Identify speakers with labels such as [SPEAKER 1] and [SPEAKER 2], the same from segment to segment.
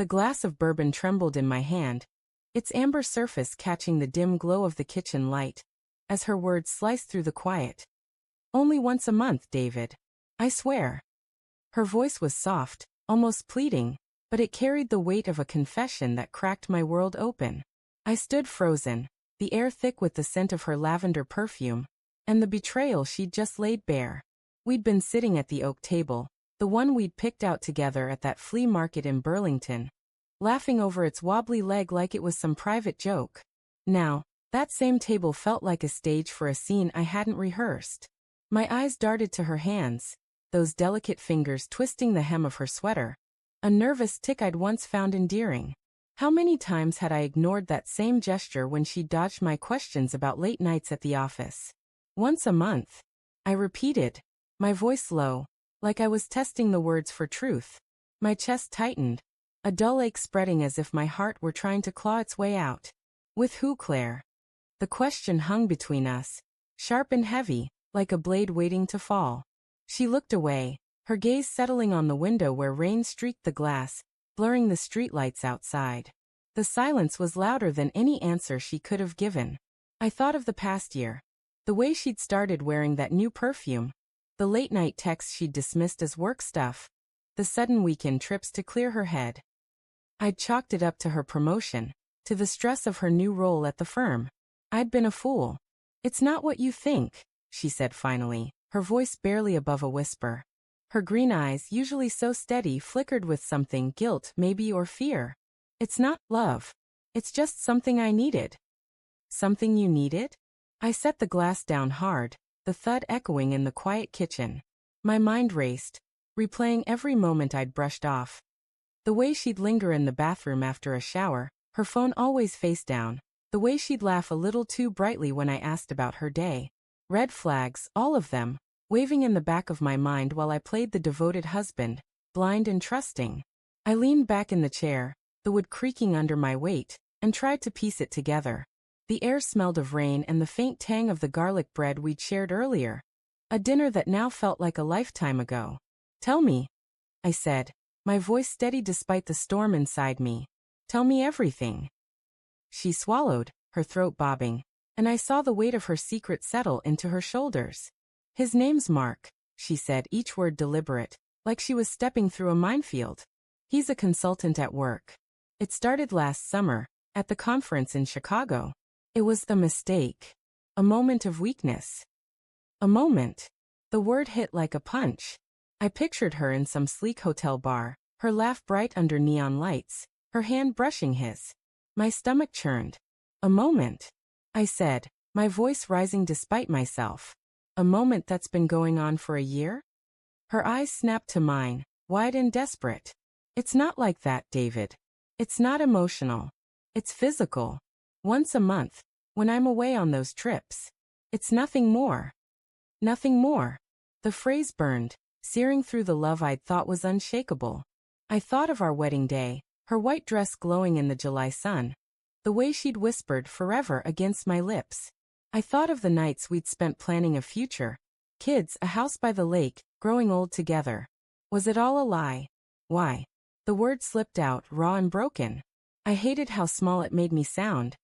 [SPEAKER 1] The glass of bourbon trembled in my hand, its amber surface catching the dim glow of the kitchen light, as her words sliced through the quiet. Only once a month, David. I swear. Her voice was soft, almost pleading, but it carried the weight of a confession that cracked my world open. I stood frozen, the air thick with the scent of her lavender perfume, and the betrayal she'd just laid bare. We'd been sitting at the oak table, the one we'd picked out together at that flea market in Burlington, laughing over its wobbly leg like it was some private joke. Now, that same table felt like a stage for a scene I hadn't rehearsed. My eyes darted to her hands, those delicate fingers twisting the hem of her sweater, a nervous tick I'd once found endearing. How many times had I ignored that same gesture when she dodged my questions about late nights at the office? Once a month, I repeated, my voice low, like I was testing the words for truth. My chest tightened, a dull ache spreading as if my heart were trying to claw its way out. With who, Claire? The question hung between us, sharp and heavy, like a blade waiting to fall. She looked away, her gaze settling on the window where rain streaked the glass, blurring the streetlights outside. The silence was louder than any answer she could have given. I thought of the past year. The way she'd started wearing that new perfume. The late-night texts she'd dismissed as work stuff. The sudden weekend trips to clear her head. I'd chalked it up to her promotion, to the stress of her new role at the firm. I'd been a fool. It's not what you think, she said finally, her voice barely above a whisper. Her green eyes, usually so steady, flickered with something, guilt maybe, or fear. It's not love. It's just something I needed. Something you needed? I set the glass down hard, the thud echoing in the quiet kitchen. My mind raced, replaying every moment I'd brushed off. The way she'd linger in the bathroom after a shower, her phone always face down. The way she'd laugh a little too brightly when I asked about her day. Red flags, all of them, waving in the back of my mind while I played the devoted husband, blind and trusting. I leaned back in the chair, the wood creaking under my weight, and tried to piece it together. The air smelled of rain and the faint tang of the garlic bread we'd shared earlier. A dinner that now felt like a lifetime ago. Tell me, I said, my voice steady despite the storm inside me. Tell me everything. She swallowed, her throat bobbing, and I saw the weight of her secret settle into her shoulders. His name's Mark, she said, each word deliberate, like she was stepping through a minefield. He's a consultant at work. It started last summer, at the conference in Chicago. It was a mistake. A moment of weakness. A moment. The word hit like a punch. I pictured her in some sleek hotel bar, her laugh bright under neon lights, her hand brushing his. My stomach churned. A moment, I said, my voice rising despite myself. A moment that's been going on for a year? Her eyes snapped to mine, wide and desperate. It's not like that, David. It's not emotional. It's physical. Once a month, when I'm away on those trips. It's nothing more. Nothing more. The phrase burned, searing through the love I'd thought was unshakable. I thought of our wedding day, her white dress glowing in the July sun. The way she'd whispered forever against my lips. I thought of the nights we'd spent planning a future. Kids, a house by the lake, growing old together. Was it all a lie? Why? The word slipped out, raw and broken. I hated how small it made me sound.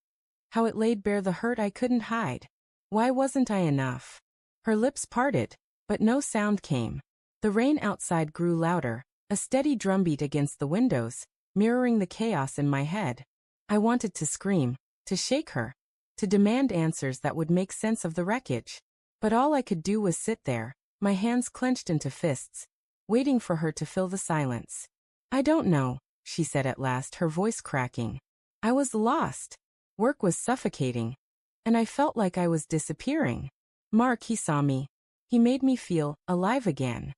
[SPEAKER 1] How it laid bare the hurt I couldn't hide. Why wasn't I enough? Her lips parted, but no sound came. The rain outside grew louder, a steady drumbeat against the windows, mirroring the chaos in my head. I wanted to scream, to shake her, to demand answers that would make sense of the wreckage. But all I could do was sit there, my hands clenched into fists, waiting for her to fill the silence. I don't know, she said at last, her voice cracking. I was lost. Work was suffocating. And I felt like I was disappearing. Mark, he saw me. He made me feel alive again.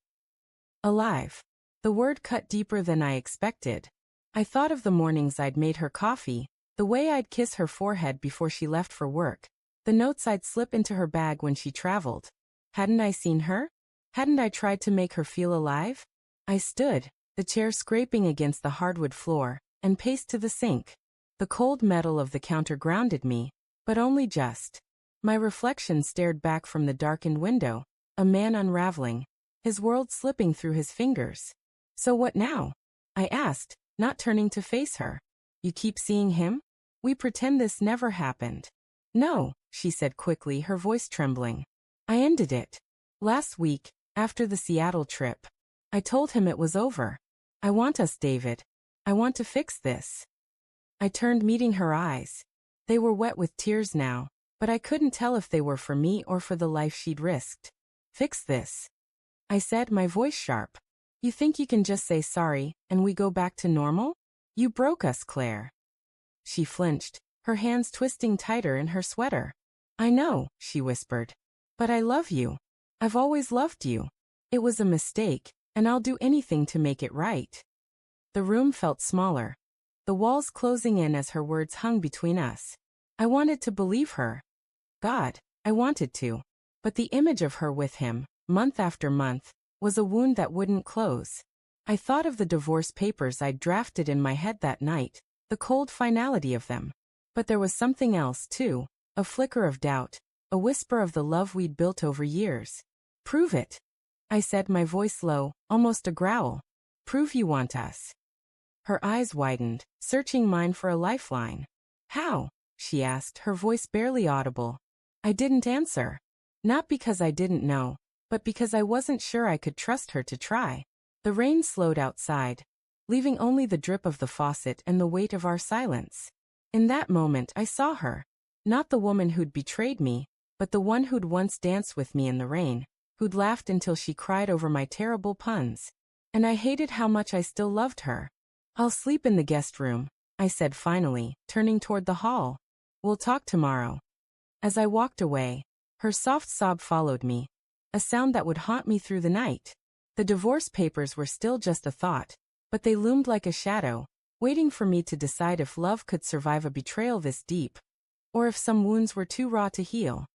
[SPEAKER 1] Alive. The word cut deeper than I expected. I thought of the mornings I'd made her coffee, the way I'd kiss her forehead before she left for work, the notes I'd slip into her bag when she traveled. Hadn't I seen her? Hadn't I tried to make her feel alive? I stood, the chair scraping against the hardwood floor, and paced to the sink. The cold metal of the counter grounded me, but only just. My reflection stared back from the darkened window, a man unraveling, his world slipping through his fingers. So what now? I asked, not turning to face her. You keep seeing him? We pretend this never happened. No, she said quickly, her voice trembling. I ended it. Last week, after the Seattle trip. I told him it was over. I want us, David. I want to fix this. I turned, meeting her eyes. They were wet with tears now, but I couldn't tell if they were for me or for the life she'd risked. Fix this, I said, my voice sharp. You think you can just say sorry, and we go back to normal? You broke us, Claire. She flinched, her hands twisting tighter in her sweater. I know, she whispered. But I love you. I've always loved you. It was a mistake, and I'll do anything to make it right. The room felt smaller, the walls closing in as her words hung between us. I wanted to believe her. God, I wanted to. But the image of her with him, month after month, was a wound that wouldn't close. I thought of the divorce papers I'd drafted in my head that night, the cold finality of them. But there was something else, too, a flicker of doubt, a whisper of the love we'd built over years. Prove it, I said, my voice low, almost a growl. Prove you want us. Her eyes widened, searching mine for a lifeline. How? She asked, her voice barely audible. I didn't answer. Not because I didn't know, but because I wasn't sure I could trust her to try. The rain slowed outside, leaving only the drip of the faucet and the weight of our silence. In that moment I saw her. Not the woman who'd betrayed me, but the one who'd once danced with me in the rain, who'd laughed until she cried over my terrible puns. And I hated how much I still loved her. I'll sleep in the guest room, I said finally, turning toward the hall. We'll talk tomorrow. As I walked away, her soft sob followed me, a sound that would haunt me through the night. The divorce papers were still just a thought, but they loomed like a shadow, waiting for me to decide if love could survive a betrayal this deep, or if some wounds were too raw to heal.